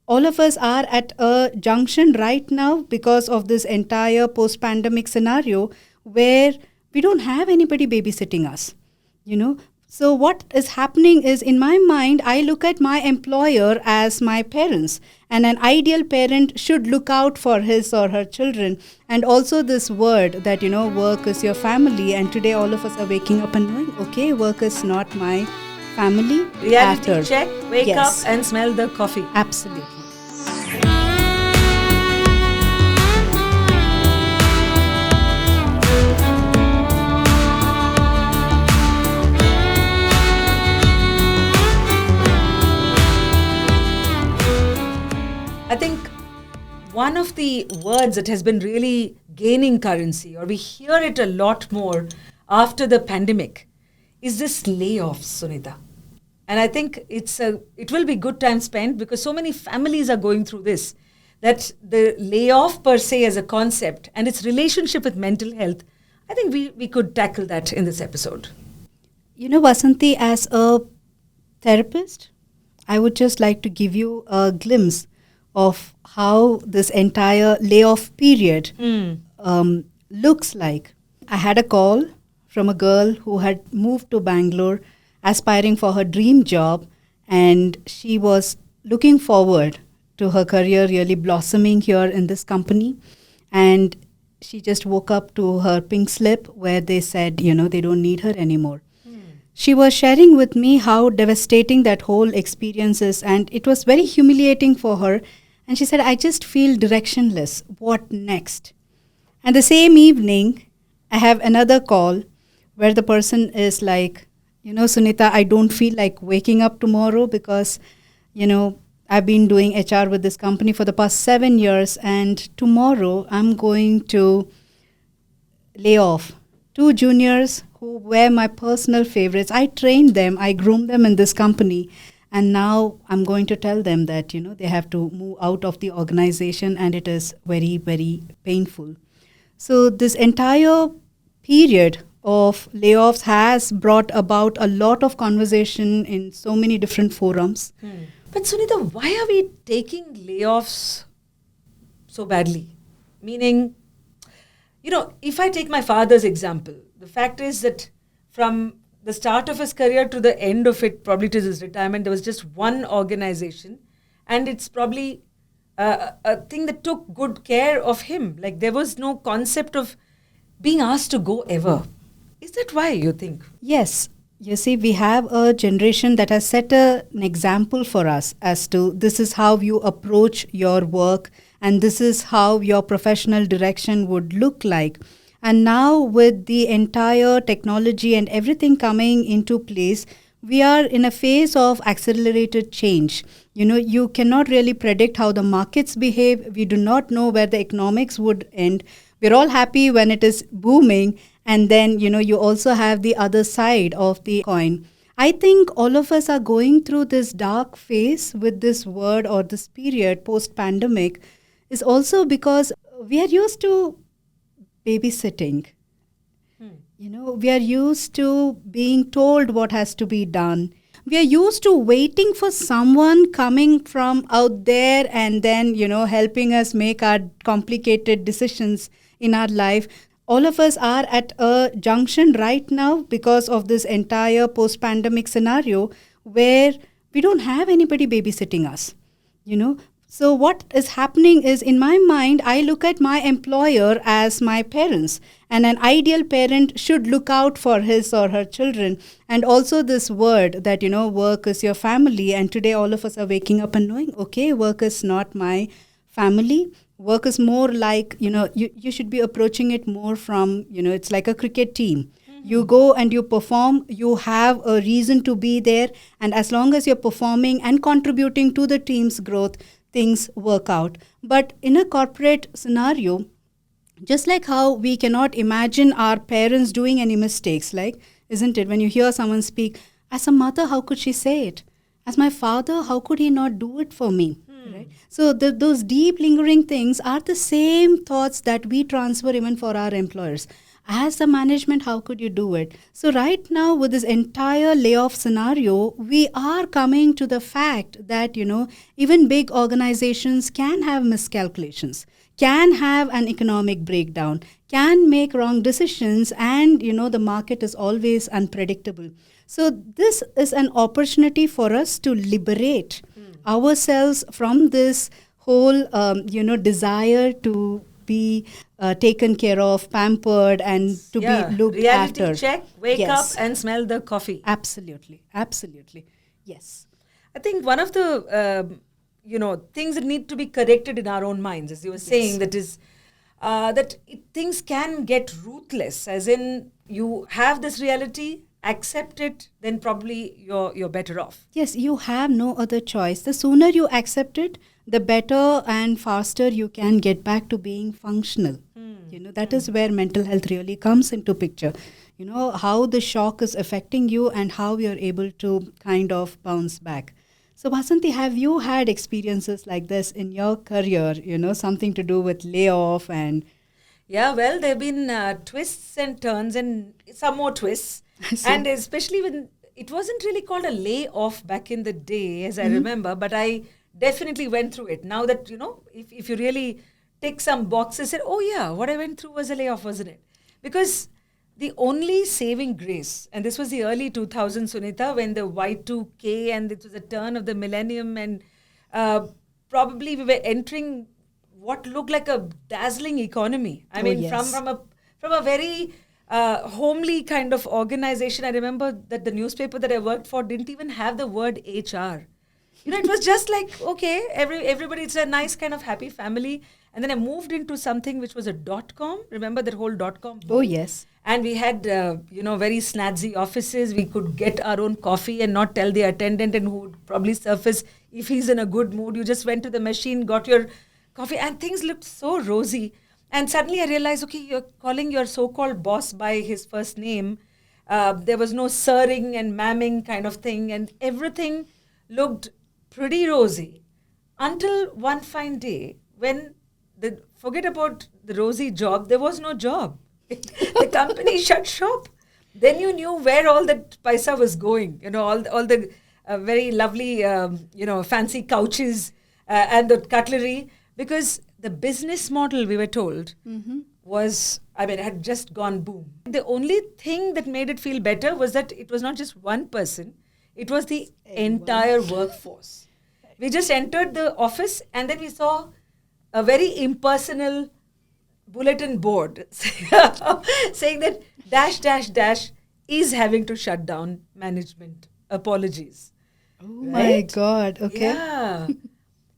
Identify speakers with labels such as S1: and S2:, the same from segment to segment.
S1: all of us are at a junction right now because of this entire post-pandemic scenario where we don't have anybody babysitting us, you know. So what is happening is, in my mind, I look at my employer as my parents, and an ideal parent should look out for his or her children. And also this word that, work is your family, and today all of us are waking up and knowing, okay, work is not my family.
S2: Reality check, wake
S1: Yes.
S2: up and smell the coffee.
S1: Absolutely.
S2: I think one of the words that has been really gaining currency, or we hear it a lot more after the pandemic, is this layoffs, Sunita. And I think it will be good time spent because so many families are going through this, that the layoff per se as a concept and its relationship with mental health, I think we could tackle that in this episode.
S1: Vasanthi, as a therapist, I would just like to give you a glimpse of how this entire layoff period looks like. I had a call from a girl who had moved to Bangalore aspiring for her dream job, and she was looking forward to her career really blossoming here in this company. And she just woke up to her pink slip where they said, they don't need her anymore. She was sharing with me how devastating that whole experience is, and it was very humiliating for her. And she said, I just feel directionless. What next? And the same evening, I have another call where the person is like, Sunita, I don't feel like waking up tomorrow because, I've been doing HR with this company for the past 7 years, and tomorrow I'm going to lay off 2 juniors who were my personal favorites. I trained them, I groomed them in this company, and now I'm going to tell them that, they have to move out of the organization, and it is very, very painful. So this entire period of layoffs has brought about a lot of conversation in so many different forums.
S2: But Sunita, why are we taking layoffs so badly? Meaning, if I take my father's example, the fact is that from the start of his career to the end of it, probably to his retirement, there was just one organization, and it's probably a thing that took good care of him. Like, there was no concept of being asked to go ever. Is that why, you think?
S1: Yes. You see, we have a generation that has set an example for us as to this is how you approach your work, and this is how your professional direction would look like. And now with the entire technology and everything coming into place, we are in a phase of accelerated change. You cannot really predict how the markets behave. We do not know where the economics would end. We're all happy when it is booming. And then, you also have the other side of the coin. I think all of us are going through this dark phase with this word or this period post-pandemic is also because we are used to babysitting. We are used to being told what has to be done. We are used to waiting for someone coming from out there and then, helping us make our complicated decisions in our life. All of us are at a junction right now because of this entire post-pandemic scenario where we don't have anybody babysitting us, So what is happening is, in my mind, I look at my employer as my parents, and an ideal parent should look out for his or her children. And also this word that, work is your family, and today all of us are waking up and knowing, okay, work is not my family. Work is more like, you should be approaching it more from, it's like a cricket team. You go and you perform, you have a reason to be there. And as long as you're performing and contributing to the team's growth, things work out. But in a corporate scenario, just like how we cannot imagine our parents doing any mistakes, like, isn't it? When you hear someone speak, as a mother, how could she say it? As my father, how could he not do it for me? Right? So those deep lingering things are the same thoughts that we transfer even for our employers. As the management, how could you do it? So right now, with this entire layoff scenario, we are coming to the fact that, even big organizations can have miscalculations, can have an economic breakdown, can make wrong decisions, and, the market is always unpredictable. So this is an opportunity for us to liberate ourselves from this whole, desire to be taken care of, pampered, and to be looked
S2: reality
S1: after.
S2: check, wake
S1: Yes.
S2: up and smell the coffee.
S1: Absolutely. Absolutely. Yes.
S2: I think one of the things that need to be corrected in our own minds, as you were saying, that is things can get ruthless. As in, you have this reality, accept it, then probably you're better off.
S1: Yes, you have no other choice. The sooner you accept it, the better and faster you can get back to being functional. That is where mental health really comes into picture. How the shock is affecting you and how you're able to kind of bounce back. So, Vasanthi, have you had experiences like this in your career, something to do with layoff and...
S2: Yeah, well, there have been twists and turns and some more twists. And especially when it wasn't really called a layoff back in the day, as I remember, but I definitely went through it. Now that, if you really tick some boxes, said, oh yeah, what I went through was a layoff, wasn't it? Because the only saving grace, and this was the early 2000s, Sunita, when the Y2K and it was a turn of the millennium, and probably we were entering what looked like a dazzling economy. I mean,
S1: yes.
S2: from a very homely kind of organization. I remember that the newspaper that I worked for didn't even have the word HR. It was just like, okay, everybody, it's a nice kind of happy family. And then I moved into something which was a .com. Remember that whole .com?
S1: Oh, yes.
S2: And we had, very snazzy offices. We could get our own coffee and not tell the attendant, and who would probably surface if he's in a good mood. You just went to the machine, got your coffee, and things looked so rosy. And suddenly I realized, okay, you're calling your so-called boss by his first name. There was no sirring and ma'aming kind of thing. And everything looked pretty rosy until one fine day when, forget about the rosy job, there was no job. The company shut shop. Then you knew where all that paisa was going. All the very lovely, fancy couches and the cutlery. Because the business model, we were told, was, it had just gone boom. The only thing that made it feel better was that it was not just one person, it was the entire workforce. We just entered the office and then we saw a very impersonal bulletin board saying that dash is having to shut down management. Apologies.
S1: Oh my God. Okay.
S2: Yeah.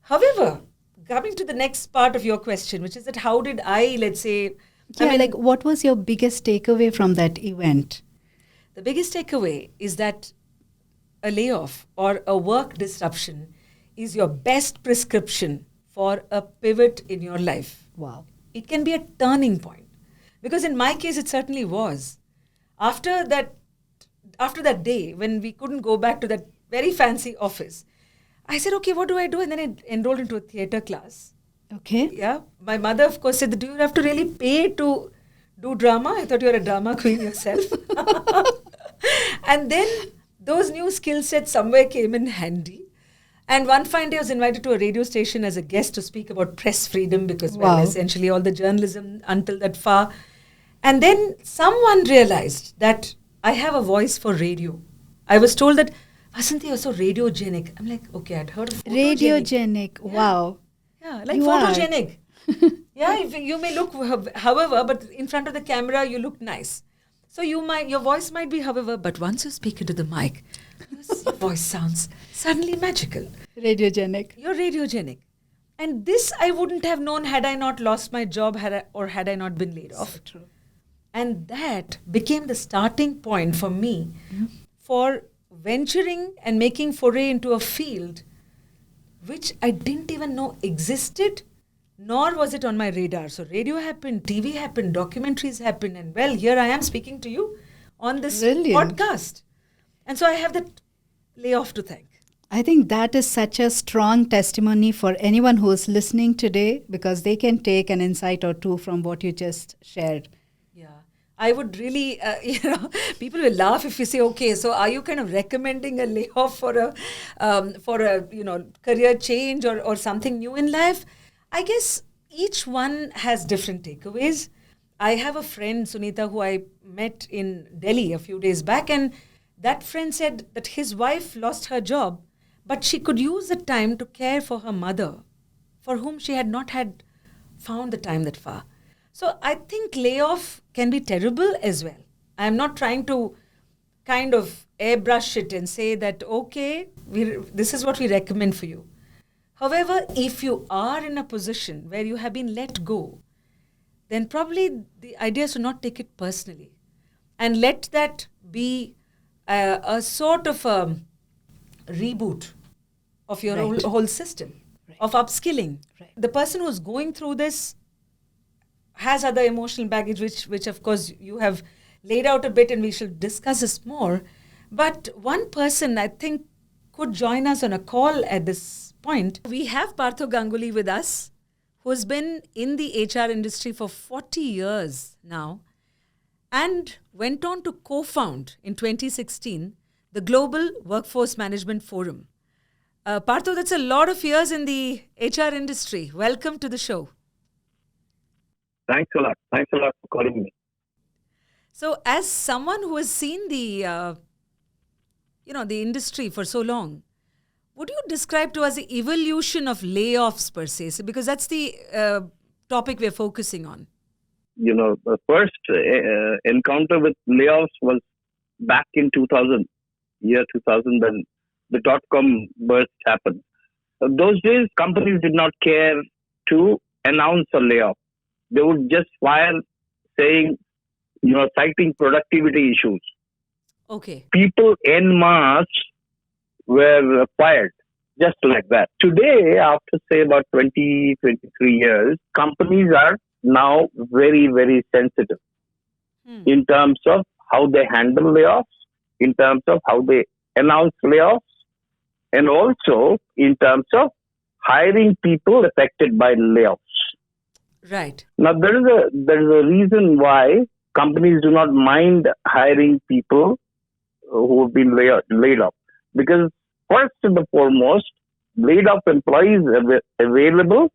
S2: However, coming to the next part of your question, which is that how did I, let's say...
S1: what was your biggest takeaway from that event?
S2: The biggest takeaway is that a layoff or a work disruption is your best prescription for a pivot in your life.
S1: Wow.
S2: It can be a turning point. Because in my case, it certainly was. After that day, when we couldn't go back to that very fancy office, I said, okay, what do I do? And then I enrolled into a theatre class.
S1: Okay.
S2: Yeah. My mother, of course, said, do you have to really pay to do drama? I thought you were a drama queen yourself. And then those new skill sets somewhere came in handy. And one fine day I was invited to a radio station as a guest to speak about press freedom because, essentially all the journalism until that far. And then someone realized that I have a voice for radio. I was told that, Vasanthi, you're so radiogenic. I'm like, okay, I'd heard of
S1: Radiogenic. Yeah. Wow.
S2: Yeah, like you photogenic. Yeah, you may look, however, but in front of the camera, you look nice. So your voice might be, however, but once you speak into the mic, your voice sounds suddenly magical.
S1: Radiogenic.
S2: You're radiogenic. And this I wouldn't have known had I not lost my job had I not been laid off.
S1: So true.
S2: And that became the starting point for me for venturing and making foray into a field which I didn't even know existed, nor was it on my radar. So radio happened, TV happened, documentaries happened, and well, here I am speaking to you on this podcast. And so I have that layoff to thank.
S1: I think that is such a strong testimony for anyone who is listening today because they can take an insight or two from what you just shared.
S2: Yeah. I would really, people will laugh if you say, okay, so are you kind of recommending a layoff for a career change or something new in life? I guess each one has different takeaways. I have a friend, Sunita, who I met in Delhi a few days back, and that friend said that his wife lost her job, but she could use the time to care for her mother, for whom she had not had found the time that far. So I think layoff can be terrible as well. I'm not trying to kind of airbrush it and say that, okay, this is what we recommend for you. However, if you are in a position where you have been let go, then probably the idea is to not take it personally and let that be a sort of a reboot of your whole system of upskilling. Right. The person who's going through this has other emotional baggage, which of course you have laid out a bit, and we shall discuss this more. But one person I think could join us on a call at this point. We have Partho Ganguly with us, who has been in the HR industry for 40 years now and went on to co-found in 2016 the Global Workforce Management Forum. Partho, that's a lot of years in the HR industry. Welcome to the show.
S3: Thanks a lot. Thanks a lot for calling me.
S2: So, as someone who has seen the industry for so long, would you describe to us the evolution of layoffs per se? So, because that's the topic we're focusing on.
S3: The first encounter with layoffs was back in 2000, year 2000, when the dot-com burst happened. Those days, companies did not care to announce a layoff. They would just fire saying, citing productivity issues.
S2: Okay.
S3: People en masse were fired, just like that. Today, after say about 20, 23 years, companies are now very, very sensitive in terms of how they handle layoffs, in terms of how they announce layoffs, and also in terms of hiring people affected by layoffs.
S2: Right.
S3: Now, there is a reason why companies do not mind hiring people who have been laid off. Because first and the foremost, laid off employees available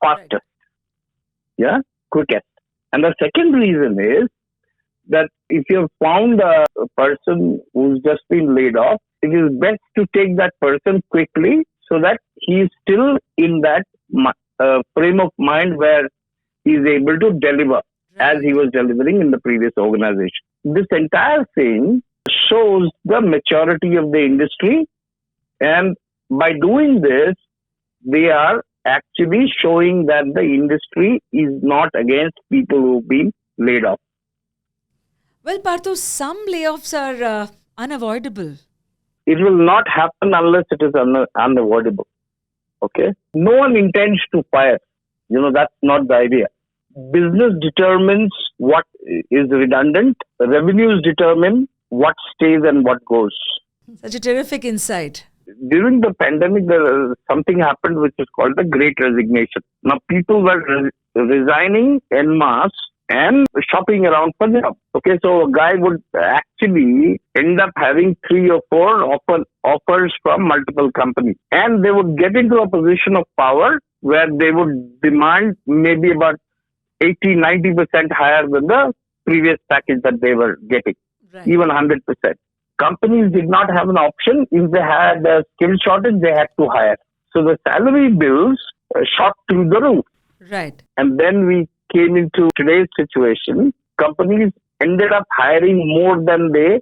S3: fastest. Right. Yeah, quickest. And the second reason is that if you have found a person who's just been laid off, it is best to take that person quickly so that he is still in that frame of mind where he is able to deliver as he was delivering in the previous organization. This entire thing shows the maturity of the industry, and by doing this, they are actually showing that the industry is not against people who've been laid off.
S2: Well, Partho, some layoffs are unavoidable.
S3: It will not happen unless it is unavoidable. Okay? No one intends to fire. That's not the idea. Business determines what is redundant. Revenues determine what stays and what goes.
S2: Such a terrific insight.
S3: During the pandemic, something happened which is called the Great Resignation. Now, people were resigning en masse and shopping around for jobs. Okay, so a guy would actually end up having 3 or 4 offers from multiple companies. And they would get into a position of power where they would demand maybe about 80-90% higher than the previous package that they were getting, even 100%. Companies did not have an option. If they had a skill shortage, they had to hire. So the salary bills shot through the roof.
S2: Right.
S3: And then we came into today's situation. Companies ended up hiring more than they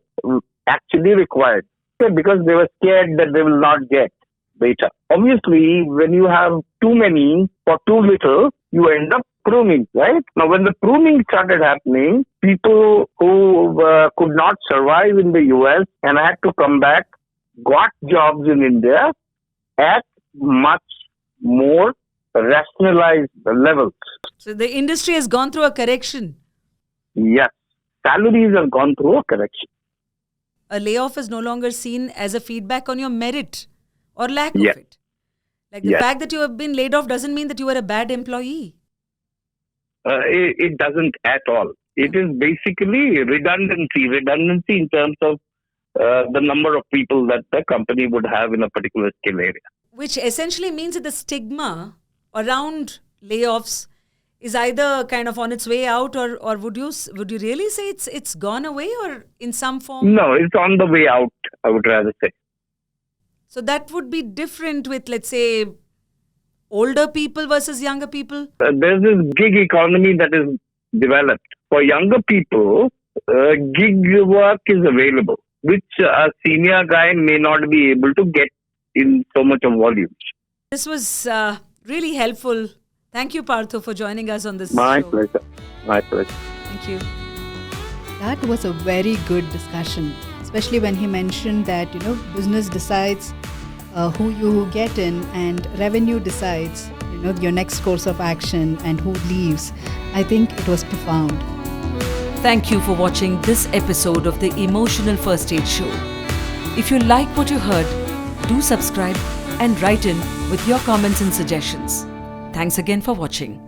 S3: actually required because they were scared that they will not get data. Obviously, when you have too many for too little, you end up pruning, right? Now, when the pruning started happening, people who could not survive in the US and had to come back got jobs in India at much more rationalized levels.
S2: So the industry has gone through a correction.
S3: Yes. Salaries have gone through a correction.
S2: A layoff is no longer seen as a feedback on your merit or lack of it. Like the fact that you have been laid off doesn't mean that you were a bad employee.
S3: It doesn't at all. It is basically redundancy in terms of the number of people that the company would have in a particular skill area.
S2: Which essentially means that the stigma around layoffs is either kind of on its way out, or would you really say it's gone away, or in some form?
S3: No, it's on the way out, I would rather say.
S2: So that would be different with, let's say, older people versus younger people?
S3: There's this gig economy that is developed. For younger people, gig work is available, which a senior guy may not be able to get in so much of volumes.
S2: This was really helpful. Thank you, Partho, for joining us on this
S3: My
S2: show.
S3: pleasure. My pleasure.
S2: Thank you.
S1: That was a very good discussion, especially when he mentioned that, business decides who you get in, and revenue decides, your next course of action and who leaves. I think it was profound.
S2: Thank you for watching this episode of the Emotional First Aid Show. If you like what you heard, do subscribe and write in with your comments and suggestions. Thanks again for watching.